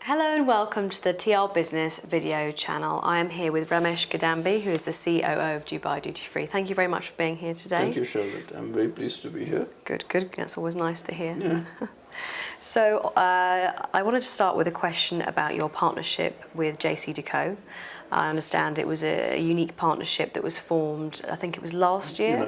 Hello and welcome to the TRBusiness video channel. I am here with Ramesh Cidambi, who is the COO of Dubai Duty Free. Thank you very much for being here today. Thank you, Charlotte. I'm very pleased to be here. Good. That's always nice to hear. Yeah. So I wanted to start with a question about your partnership with JCDecaux. I understand it was a unique partnership that was formed, I think it was last year.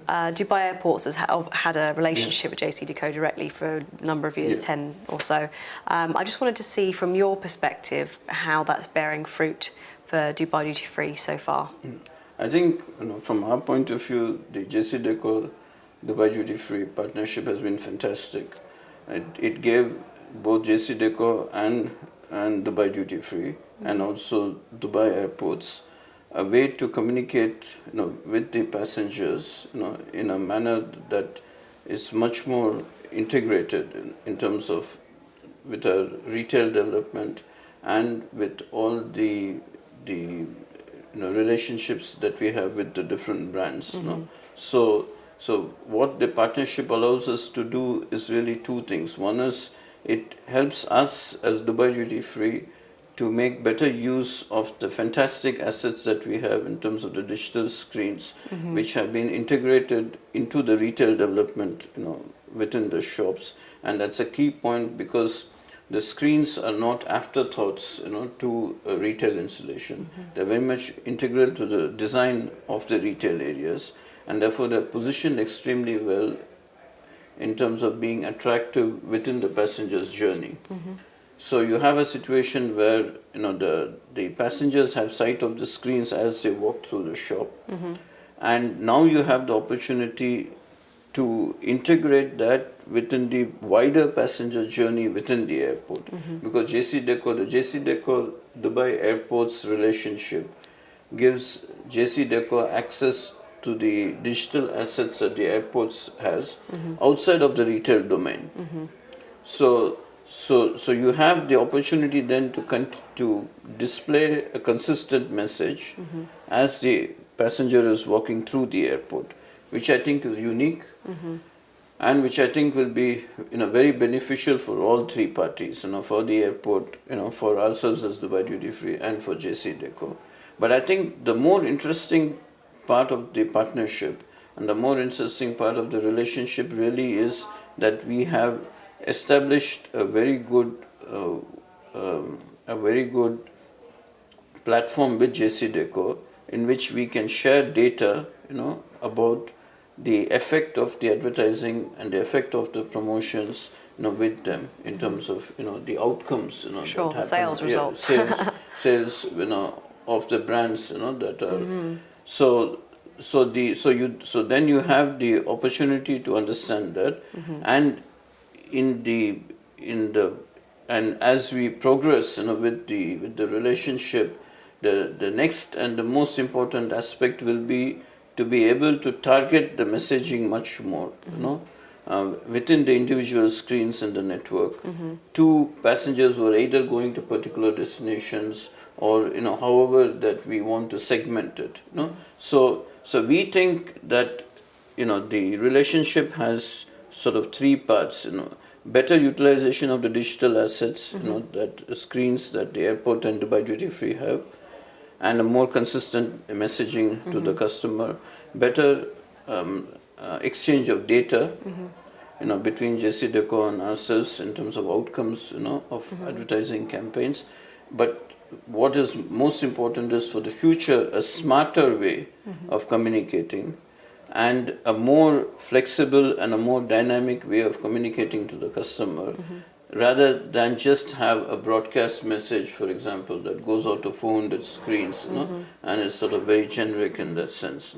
Dubai Airports has had a relationship with JCDecaux directly for a number of years, 10 or so. I just wanted to see from your perspective how that's bearing fruit for Dubai Duty Free so far. I think from our point of view, the JCDecaux Dubai Duty Free partnership has been fantastic. It gave both JCDecaux and Dubai Duty Free and also Dubai Airports a way to communicate with the passengers in a manner that is much more integrated in terms of with our retail development and with all the relationships that we have with the different brands. So what the partnership allows us to do is really two things. One is it helps us as Dubai Duty Free to make better use of the fantastic assets that we have in terms of the digital screens, which have been integrated into the retail development, within the shops. And that's a key point because the screens are not afterthoughts, to a retail installation. They're very much integral to the design of the retail areas, and therefore they're positioned extremely well in terms of being attractive within the passenger's journey. So you have a situation where the passengers have sight of the screens as they walk through the shop, and now you have the opportunity to integrate that within the wider passenger journey within the airport. Because the JCDecaux Dubai Airports relationship gives JCDecaux access to the digital assets that the airports has outside of the retail domain. So you have the opportunity then to display a consistent message as the passenger is walking through the airport, which I think is unique and which I think will be very beneficial for all three parties, for the airport, for ourselves as Dubai Duty Free and for JCDecaux. But I think the more interesting part of the partnership and the more interesting part of the relationship really is that we have established a very good platform with JCDecaux in which we can share data, about the effect of the advertising and the effect of the promotions, with them in terms of the outcomes, Sure, that happen. sales results. Sales, of the brands, that are so then you have the opportunity to understand that, and and as we progress with the relationship, the next and the most important aspect will be to be able to target the messaging much more within the individual screens in the network to passengers who are either going to particular destinations or however that we want to segment it. So we think that the relationship has sort of three parts. Better utilization of the digital assets, that screens that the airport and Dubai Duty Free have, and a more consistent messaging to the customer. Better exchange of data, between JCDecaux and ourselves in terms of outcomes, of advertising campaigns. But what is most important is for the future a smarter way of communicating, and a more flexible and a more dynamic way of communicating to the customer, rather than just have a broadcast message, for example, that goes out of 400 screens, and is sort of very generic in that sense.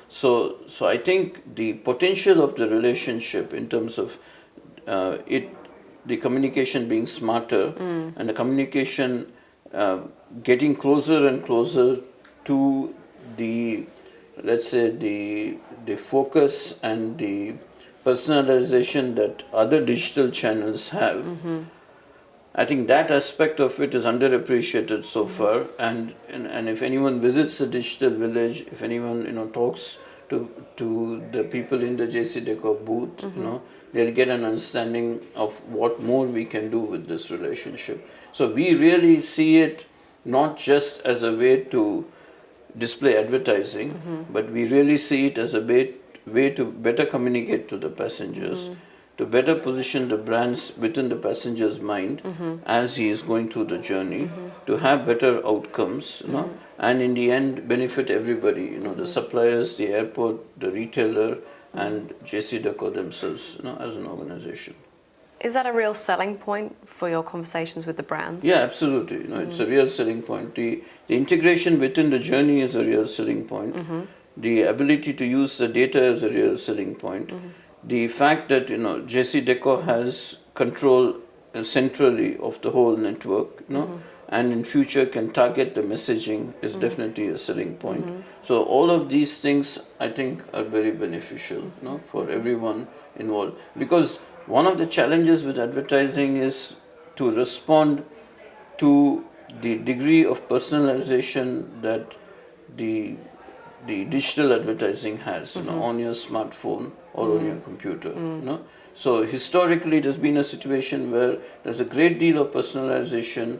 So I think the potential of the relationship in terms of the communication being smarter and the communication getting closer and closer to the, let's say, the focus and the personalization that other digital channels have. I think that aspect of it is underappreciated so far, and if anyone visits the digital village, if anyone talks to the people in the JCDecaux booth. They'll get an understanding of what more we can do with this relationship. So we really see it not just as a way to display advertising, but we really see it as a way to better communicate to the passengers, to better position the brands within the passenger's mind as he is going through the journey, to have better outcomes, and in the end benefit everybody, the suppliers, the airport, the retailer, and JCDecaux themselves, as an organization. Is that a real selling point for your conversations with the brands? Yeah, absolutely. It's a real selling point. The integration within the journey is a real selling point. The ability to use the data is a real selling point. The fact that JCDecaux has control centrally of the whole network, and in future can target the messaging is definitely a selling point. So all of these things I think are very beneficial, for everyone involved, because one of the challenges with advertising is to respond to the degree of personalization that the digital advertising has, on your smartphone or on your computer. So historically, there's been a situation where there's a great deal of personalization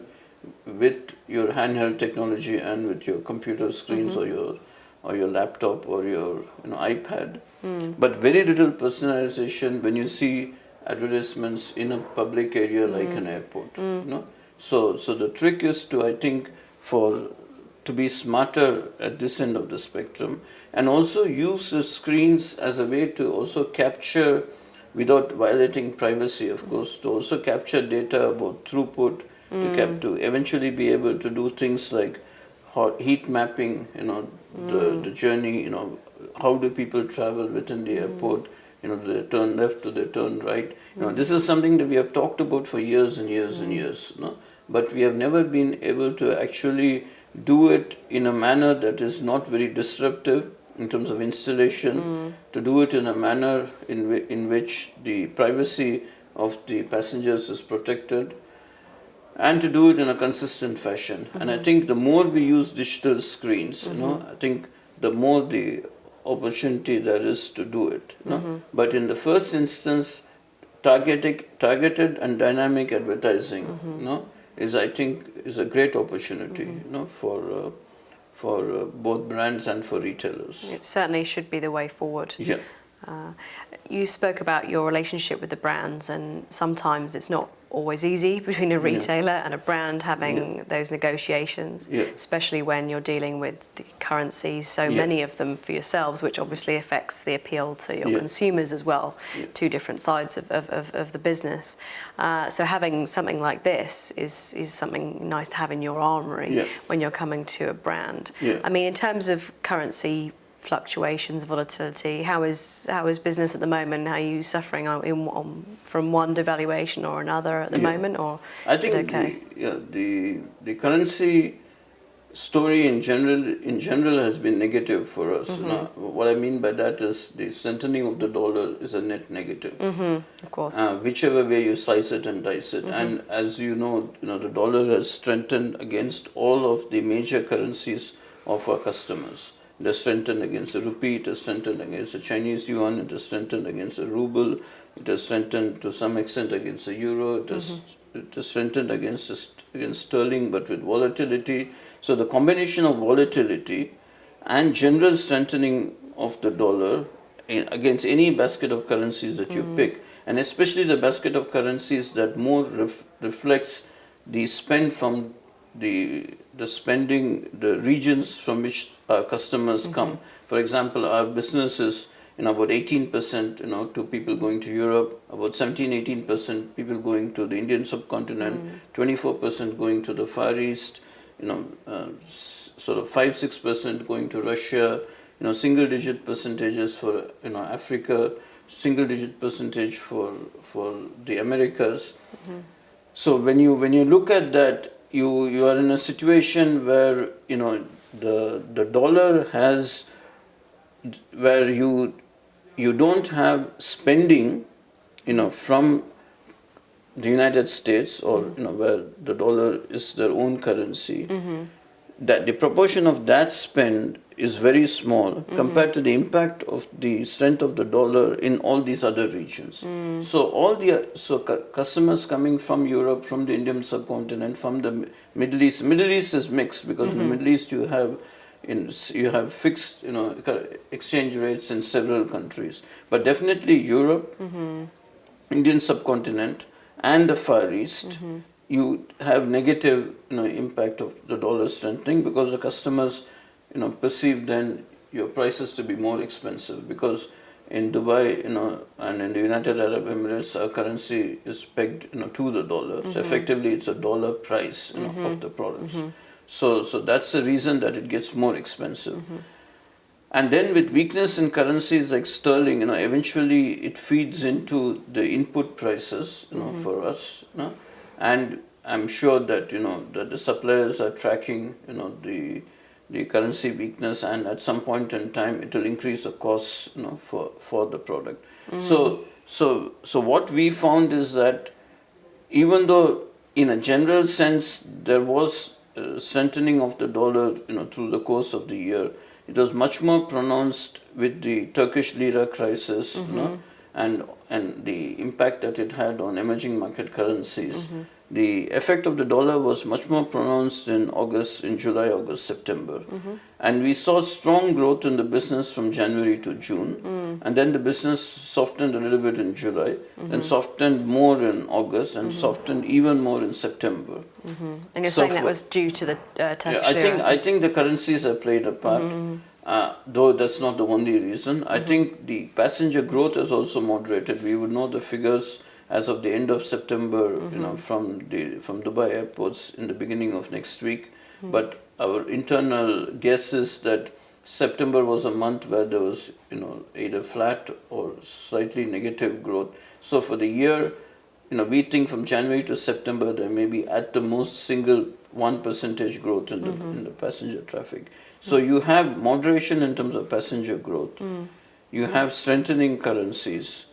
with your handheld technology and with your computer screens or your laptop or your iPad, but very little personalization when you see advertisements in a public area like an airport. So the trick is to, I think, to be smarter at this end of the spectrum, and also use the screens as a way to also capture, without violating privacy, of course, to also capture data about throughput, to eventually be able to do things like heat mapping, the journey, how do people travel within the airport, do they turn left, do they turn right? This is something that we have talked about for years and years and years, but we have never been able to actually do it in a manner that is not very disruptive in terms of installation, to do it in a manner in which the privacy of the passengers is protected, and to do it in a consistent fashion. And I think the more we use digital screens, I think the more the opportunity there is to do it. But in the first instance, targeted and dynamic advertising, is, I think, is a great opportunity, for both brands and for retailers. It certainly should be the way forward. Yeah. You spoke about your relationship with the brands, and sometimes it's not always easy between a retailer and a brand having those negotiations, especially when you're dealing with the currencies, so many of them for yourselves, which obviously affects the appeal to your consumers as well, two different sides of the business. So having something like this is something nice to have in your armory when you're coming to a brand. I mean, in terms of currency fluctuations, volatility, how is business at the moment? Are you suffering from one devaluation or another at the moment, or I is think it okay? The currency story in general has been negative for us. What I mean by that is the strengthening of the dollar is a net negative. Of course. Whichever way you slice it and dice it. And as you know, the dollar has strengthened against all of the major currencies of our customers. It has strengthened against the rupee, it has strengthened against the Chinese yuan, it has strengthened against the ruble, it has strengthened to some extent against the euro, it has strengthened against sterling, but with volatility. So the combination of volatility and general strengthening of the dollar against any basket of currencies that you pick, and especially the basket of currencies that more reflects the spend from the spending, the regions from which our customers come. For example, our business is about 18% to people going to Europe, about 17-18% people going to the Indian subcontinent, 24% going to the Far East, sort of 5-6% going to Russia, single-digit percentages for Africa, single-digit percentage for the Americas. So when you look at that, you are in a situation where the dollar has, where you don't have spending from the United States, or where the dollar is their own currency. that the proportion of that spend is very small compared to the impact of the strength of the dollar in all these other regions. So customers coming from Europe, from the Indian subcontinent, from the Middle East. Middle East is mixed because in the Middle East you have fixed exchange rates in several countries, but definitely Europe, Indian subcontinent, and the Far East. You have negative impact of the dollar strengthening because the customers perceive then your prices to be more expensive, because in Dubai and in the United Arab Emirates our currency is pegged to the dollar. So effectively it's a dollar price of the products. So that's the reason that it gets more expensive. And then with weakness in currencies like sterling, eventually it feeds into the input prices for us. And I'm sure that that the suppliers are tracking the currency weakness, and at some point in time it will increase the costs for the product. So what we found is that even though in a general sense there was strengthening of the dollar through the course of the year, it was much more pronounced with the Turkish lira crisis and the impact that it had on emerging market currencies. The effect of the dollar was much more pronounced in July, August, September. And we saw strong growth in the business from January to June. And then the business softened a little bit in July, and softened more in August, and softened even more in September. And you're saying that was due to the Turkish lira? I think the currencies have played a part. Though that's not the only reason. I think the passenger growth has also moderated. We would know the figures as of the end of September, from Dubai airports in the beginning of next week. But our internal guess is that September was a month where there was, either flat or slightly negative growth. So for the year, we think from January to September there may be at the most single 1% growth in the passenger traffic. So you have moderation in terms of passenger growth. You have strengthening currencies.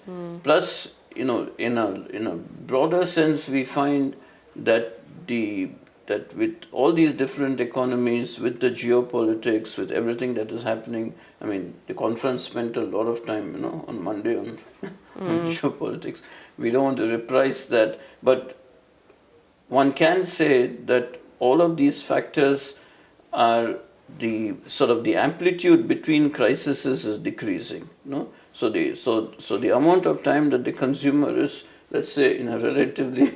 Plus, in a broader sense, we find that with all these different economies, with the geopolitics, with everything that is happening, I mean, the conference spent a lot of time, on Monday on geopolitics. We don't want to reprise that, but one can say that all of these factors are the amplitude between crises is decreasing. So the amount of time that the consumer is, let's say, in a relatively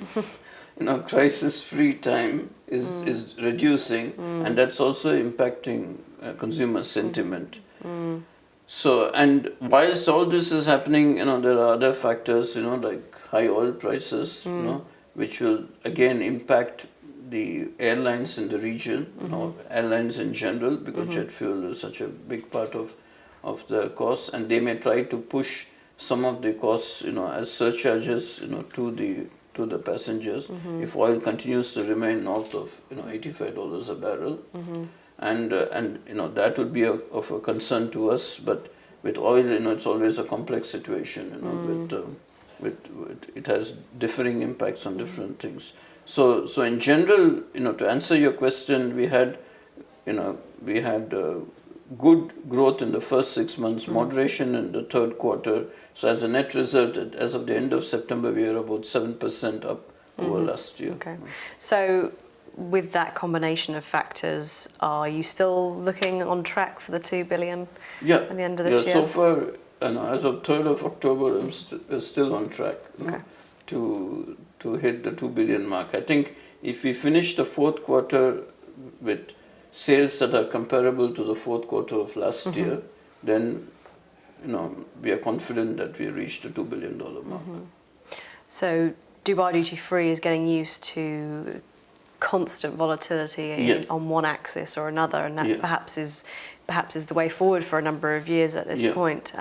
crisis-free time is reducing, and that's also impacting consumer sentiment. So, and whilst all this is happening, there are other factors, like high oil prices, which will again impact the airlines in the region, airlines in general, because jet fuel is such a big part of the costs, and they may try to push some of the costs, as surcharges, to the passengers if oil continues to remain north of $85 a barrel, and that would be of a concern to us. But with oil, it's always a complex situation, with it has differing impacts on different things. So in general, to answer your question, we had good growth in the first 6 months, moderation in the third quarter. So as a net result, as of the end of September, we are about 7% up over last year. Okay. So with that combination of factors, are you still looking on track for the 2 billion at the end of this year? So far, as of 3rd of October, I'm still on track to hit the 2 billion mark. I think if we finish the fourth quarter with sales that are comparable to the fourth quarter of last year, then we are confident that we reached the $2 billion mark. So Dubai Duty Free is getting used to constant volatility on one axis or another, and that perhaps is the way forward for a number of years at this point.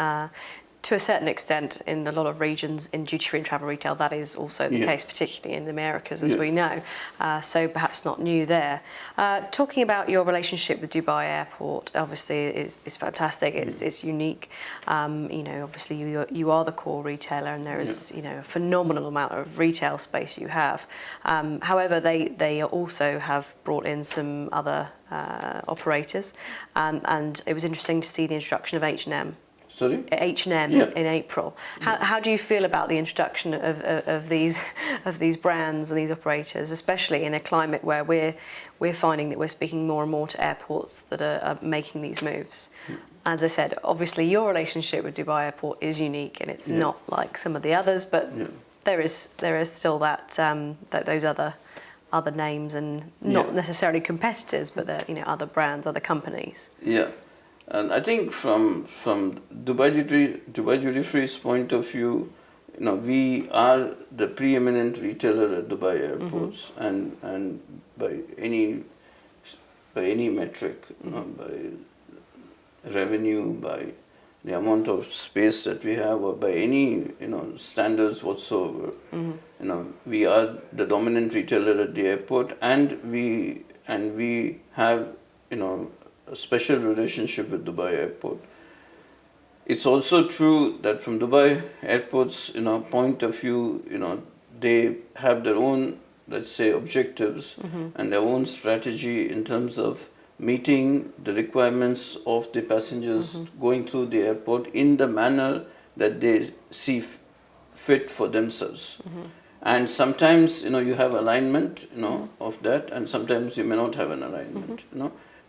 To a certain extent, in a lot of regions in duty-free and travel retail, that is also the case, particularly in the Americas, as we know. So perhaps not new there. Talking about your relationship with Dubai Airport, obviously is fantastic. It's unique. Obviously you are the core retailer, and there is a phenomenal amount of retail space you have. However, they also have brought in some other operators, and it was interesting to see the introduction of H&M. Sorry? H&M in April. How do you feel about the introduction of these brands and these operators, especially in a climate where we're finding that we're speaking more and more to airports that are making these moves? As I said, obviously your relationship with Dubai Airport is unique, and it's not like some of the others, but there is still that those other names, and not necessarily competitors, but other brands, other companies. Yeah. And I think from Dubai Duty Free's point of view, we are the preeminent retailer at Dubai airports, and by any metric, by revenue, by the amount of space that we have, or by any standards whatsoever, we are the dominant retailer at the airport, and we have a special relationship with Dubai Airport. It's also true that from Dubai Airport's point of view, they have their own, let's say, objectives and their own strategy in terms of meeting the requirements of the passengers going through the airport in the manner that they see fit for themselves. And sometimes you have alignment of that, and sometimes you may not have an alignment.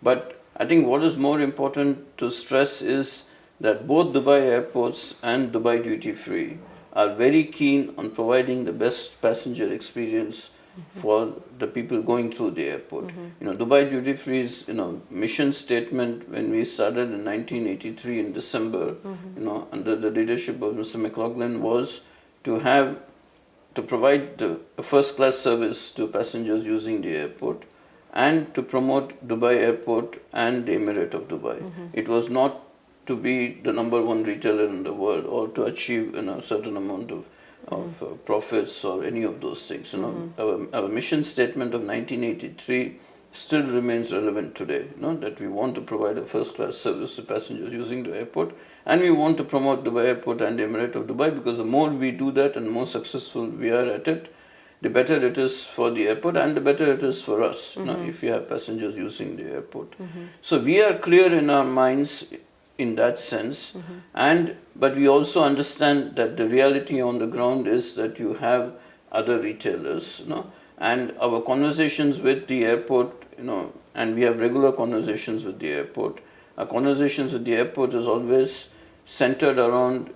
But I think what is more important to stress is that both Dubai Airports and Dubai Duty Free are very keen on providing the best passenger experience for the people going through the airport. Dubai Duty Free's mission statement when we started in 1983 in December, under the leadership of Mr. McLaughlin, was to provide the first-class service to passengers using the airport, and to promote Dubai Airport and the Emirate of Dubai. It was not to be the number one retailer in the world, or to achieve a certain amount of profits or any of those things. Our mission statement of 1983 still remains relevant today, that we want to provide a first-class service to passengers using the airport, and we want to promote Dubai Airport and the Emirate of Dubai, because the more we do that and the more successful we are at it, the better it is for the airport, and the better it is for us, if we have passengers using the airport. So we are clear in our minds in that sense, but we also understand that the reality on the ground is that you have other retailers, and our conversations with the airport, and we have regular conversations with the airport. Our conversations with the airport is always centered around,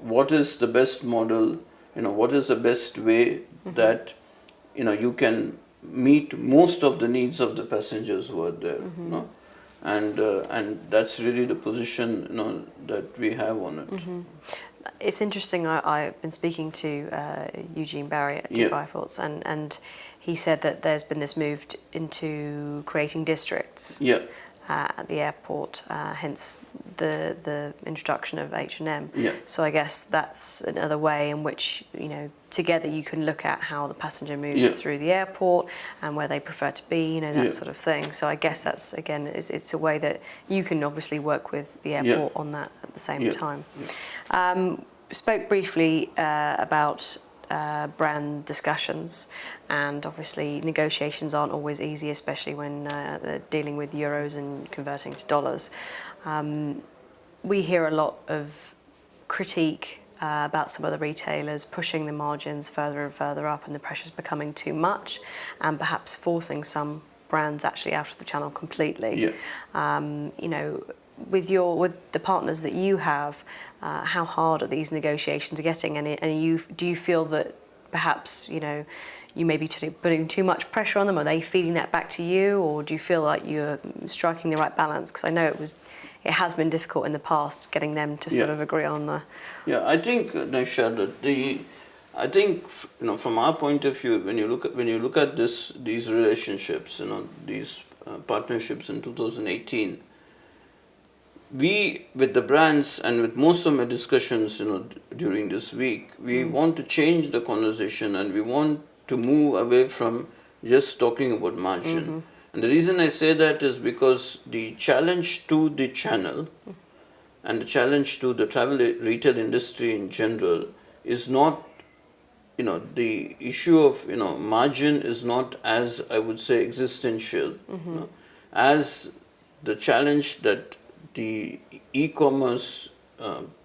what is the best model, what is the best way that you can meet most of the needs of the passengers who are there, and that's really the position that we have on it. It's interesting. I've been speaking to Eugene Barry at Dubai Airports, and he said that there's been this move into creating districts at the airport, hence the introduction of H&M. So I guess that's another way in which together you can look at how the passenger moves through the airport and where they prefer to be, that sort of thing. So I guess that's, again, it's a way that you can obviously work with the airport on that at the same time. Spoke briefly about brand discussions, and obviously negotiations aren't always easy, especially when they're dealing with euros and converting to dollars. We hear a lot of critique about some of the retailers pushing the margins further and further up, and the pressure's becoming too much, and perhaps forcing some brands actually out of the channel completely. With the partners that you have, how hard are these negotiations getting? And do you feel that perhaps you may be putting too much pressure on them? Are they feeding that back to you, or do you feel like you're striking the right balance? Because I know it has been difficult in the past getting them to sort of agree on the. Yeah, I think, Naisha, that from our point of view, when you look at these relationships, these partnerships in 2018. We, with the brands and with most of my discussions, during this week, we want to change the conversation, and we want to move away from just talking about margin. And the reason I say that is because the challenge to the channel and the challenge to the travel retail industry in general is not, the issue of, margin is not, as I would say, existential. as the challenge that the e-commerce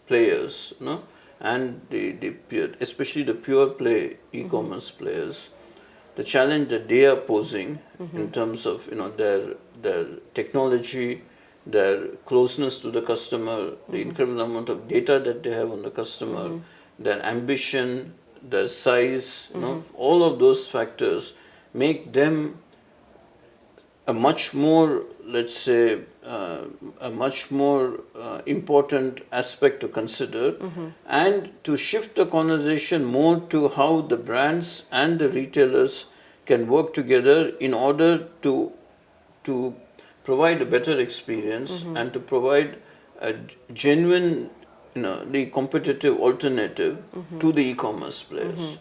players, and especially the pure play e-commerce players, the challenge that they are posing in terms of their technology, their closeness to the customer, the incredible amount of data that they have on the customer, their ambition, their size, all of those factors make them a much more, let's say, a much more important aspect to consider, and to shift the conversation more to how the brands and the retailers can work together in order to provide a better experience and to provide a genuine, the competitive alternative to the e-commerce players.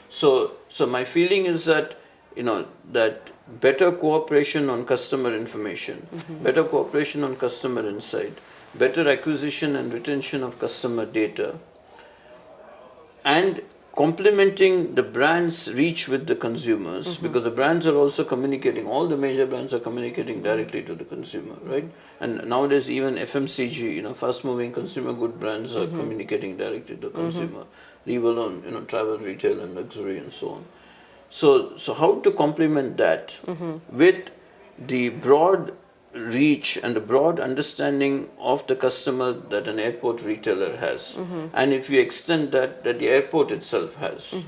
So my feeling is that that better cooperation on customer information, better cooperation on customer insight, better acquisition and retention of customer data, and complementing the brand's reach with the consumers, because the brands are also communicating, all the major brands are communicating directly to the consumer, right? And nowadays even FMCG, fast-moving consumer good brands are communicating directly to the consumer, leave alone, travel, retail and luxury and so on. So how to complement that with the broad reach and the broad understanding of the customer that an airport retailer has, and if you extend that the airport itself has,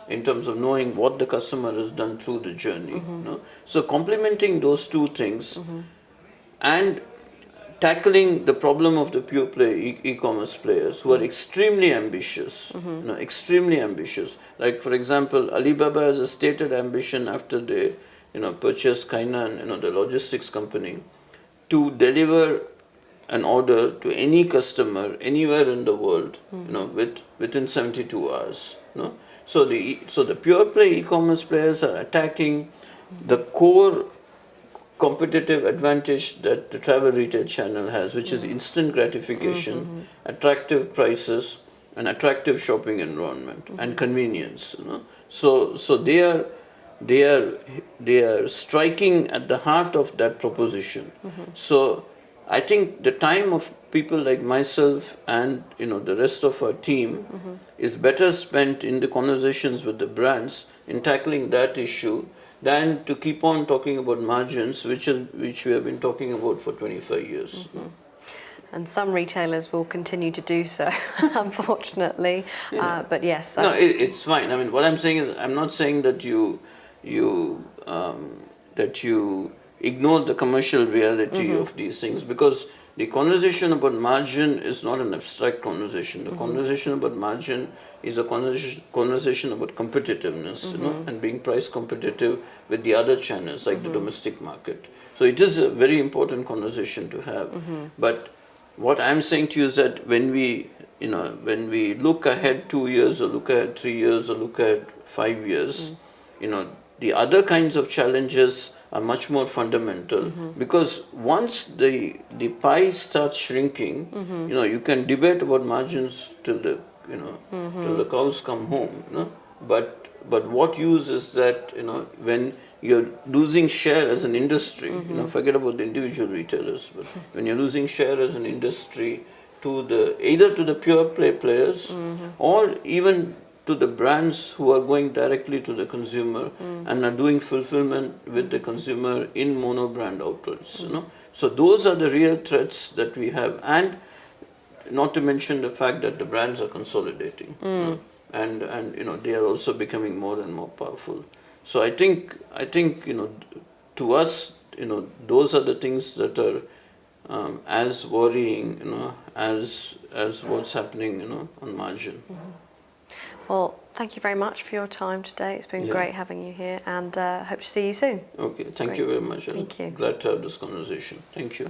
in terms of knowing what the customer has done through the journey. So complementing those two things and tackling the problem of the pure play e-commerce players who are extremely ambitious, extremely ambitious. Like for example, Alibaba has a stated ambition after they, purchased Kainan, the logistics company, to deliver an order to any customer anywhere in the world, within 72 hours. So the pure play e-commerce players are attacking the core competitive advantage that the travel retail channel has, which is instant gratification, attractive prices, an attractive shopping environment, and convenience. So they are striking at the heart of that proposition. So I think the time of people like myself and the rest of our team is better spent in the conversations with the brands in tackling that issue than to keep on talking about margins, which we have been talking about for 25 years. And some retailers will continue to do so, unfortunately. Yeah. But yes. No, it's fine. I mean, what I'm saying is, I'm not saying that you ignore the commercial reality of these things, because the conversation about margin is not an abstract conversation. The conversation about margin is a conversation about competitiveness, and being price competitive with the other channels like the domestic market. So it is a very important conversation to have. But what I'm saying to you is that when we look ahead 2 years, or look ahead 3 years, or look ahead 5 years, the other kinds of challenges are much more fundamental, because once the pie starts shrinking, you can debate about margins till the till the cows come home. But what use is that when you're losing share as an industry, forget about the individual retailers, but when you're losing share as an industry to either to the pure play players or even to the brands who are going directly to the consumer and are doing fulfillment with the consumer in mono brand outlets. So those are the real threats that we have, and not to mention the fact that the brands are consolidating, and they are also becoming more and more powerful. So I think to us, those are the things that are as worrying, as what's happening, on margin. Well, thank you very much for your time today. It's been great having you here, and hope to see you soon. Okay, thank you very much. Thank you. Glad to have this conversation. Thank you.